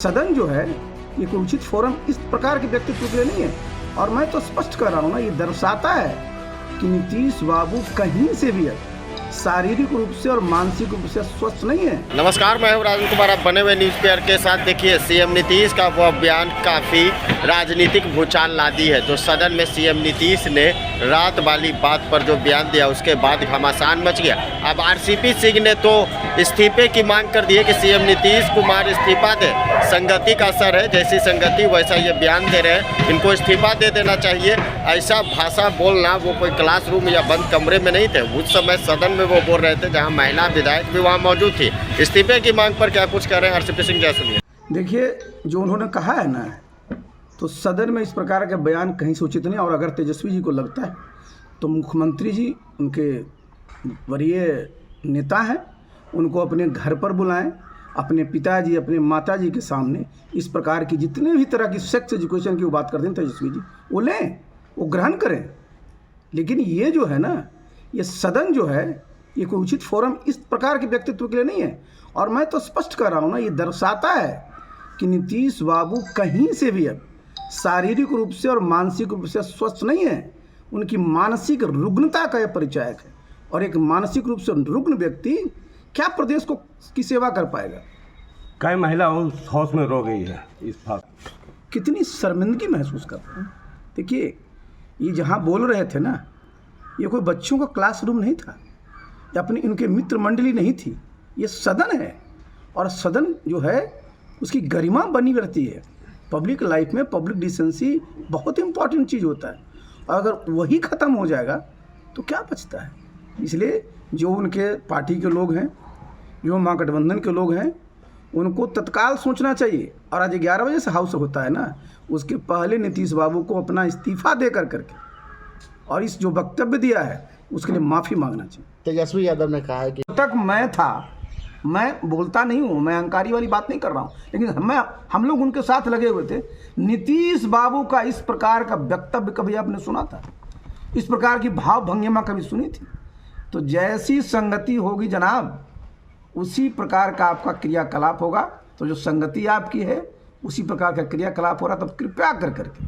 सदन जो है ये कोई उचित फोरम इस प्रकार के व्यक्तित्व के लिए नहीं है। और मैं तो स्पष्ट कर रहा हूँ ना, ये दर्शाता है कि नीतीश बाबू कहीं से भी शारीरिक रूप से और मानसिक रूप से स्वस्थ नहीं है। नमस्कार, मैं हूं राजन कुमार। आप बने हुए न्यूज़ पेपर के साथ देखिए, सीएम नीतीश का वो बयान काफ़ी राजनीतिक भूचाल ला दी है। जो सदन में सीएम नीतीश ने रात वाली बात पर जो बयान दिया, उसके बाद घमासान मच गया। अब आरसीपी सिंह ने तो इस्तीफे की मांग कर दी है कि सीएम नीतीश कुमार इस्तीफा दे। संगति का असर है, जैसी संगति वैसा ये बयान दे रहे हैं, इनको इस्तीफा दे देना चाहिए। ऐसा भाषा बोलना, वो कोई क्लासरूम या बंद कमरे में नहीं थे, उस समय सदन में वो बोल रहे थे जहां महिला विधायक भी वहां मौजूद थी। इस्तीफे की मांग पर क्या कुछ कह रहे हैं आरसीपी सिंह, जय सुनिए। देखिए, जो उन्होंने कहा है ना, तो सदन में इस प्रकार का बयान कहीं से उचित नहीं। और अगर तेजस्वी जी को लगता है तो मुख्यमंत्री जी उनके वरीय नेता हैं, उनको अपने घर पर बुलाएं, अपने पिताजी अपने माताजी के सामने इस प्रकार की जितने भी तरह की सेक्स एजुकेशन की वो बात करते हैं तेजस्वी जी, वो लें, वो ग्रहण करें। लेकिन ये जो है ना, ये सदन जो है ये कोई उचित फोरम इस प्रकार के व्यक्तित्व के लिए नहीं है। और मैं तो स्पष्ट कर रहा हूँ ना, ये दर्शाता है कि नीतीश बाबू कहीं से भी शारीरिक रूप से और मानसिक रूप से स्वस्थ नहीं है। उनकी मानसिक रुग्णता का यह परिचायक है। और एक मानसिक रूप से रुग्ण व्यक्ति क्या प्रदेश को की सेवा कर पाएगा। कई महिला उस हाउस में रो गई है इस बात। कितनी शर्मिंदगी महसूस कर रहे हैं। देखिए, ये जहाँ बोल रहे थे ना, ये कोई बच्चों का क्लासरूम नहीं था, या अपनी इनके मित्र मंडली नहीं थी, ये सदन है। और सदन जो है उसकी गरिमा बनी रहती है। पब्लिक लाइफ में पब्लिक डिसेंसी बहुत इंपॉर्टेंट चीज़ होता है। और अगर वही ख़त्म हो जाएगा तो क्या बचता है। इसलिए जो उनके पार्टी के लोग हैं, जो महागठबंधन के लोग हैं, उनको तत्काल सोचना चाहिए। और आज 11 बजे से हाउस होता है ना, उसके पहले नीतीश बाबू को अपना इस्तीफा दे करके और इस जो वक्तव्य दिया है उसके लिए माफ़ी मांगना चाहिए। तेजस्वी यादव ने कहा है कि तक मैं था, मैं बोलता नहीं हूँ, मैं अहंकारी वाली बात नहीं कर रहा हूँ, लेकिन हम लोग उनके साथ लगे हुए थे। नीतीश बाबू का इस प्रकार का वक्तव्य कभी आपने सुना था? इस प्रकार की भाव भंगिमा कभी सुनी थी? तो जैसी संगति होगी जनाब, उसी प्रकार का आपका क्रियाकलाप होगा। तो जो संगति आपकी है उसी प्रकार का क्रियाकलाप हो रहा, तब कृपया कर करके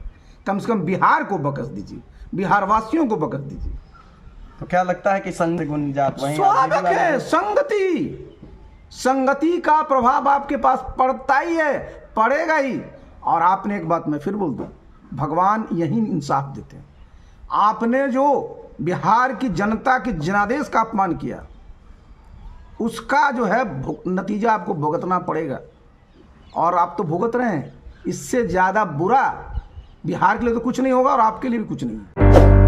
कम से कम बिहार को बकस दीजिए, बिहार वासियों को बकस दीजिए। तो क्या लगता है कि संघ गुंजात वहीं स्वाभाविक है। संगति का प्रभाव आपके पास पड़ता ही है, पड़ेगा ही। और आपने एक बात मैं फिर बोल दूं, भगवान यही इंसाफ देते हैं। आपने जो बिहार की जनता के जनादेश का अपमान किया, उसका जो है नतीजा आपको भुगतना पड़ेगा। और आप तो भुगत रहे हैं। इससे ज़्यादा बुरा बिहार के लिए तो कुछ नहीं होगा और आपके लिए भी कुछ नहीं है।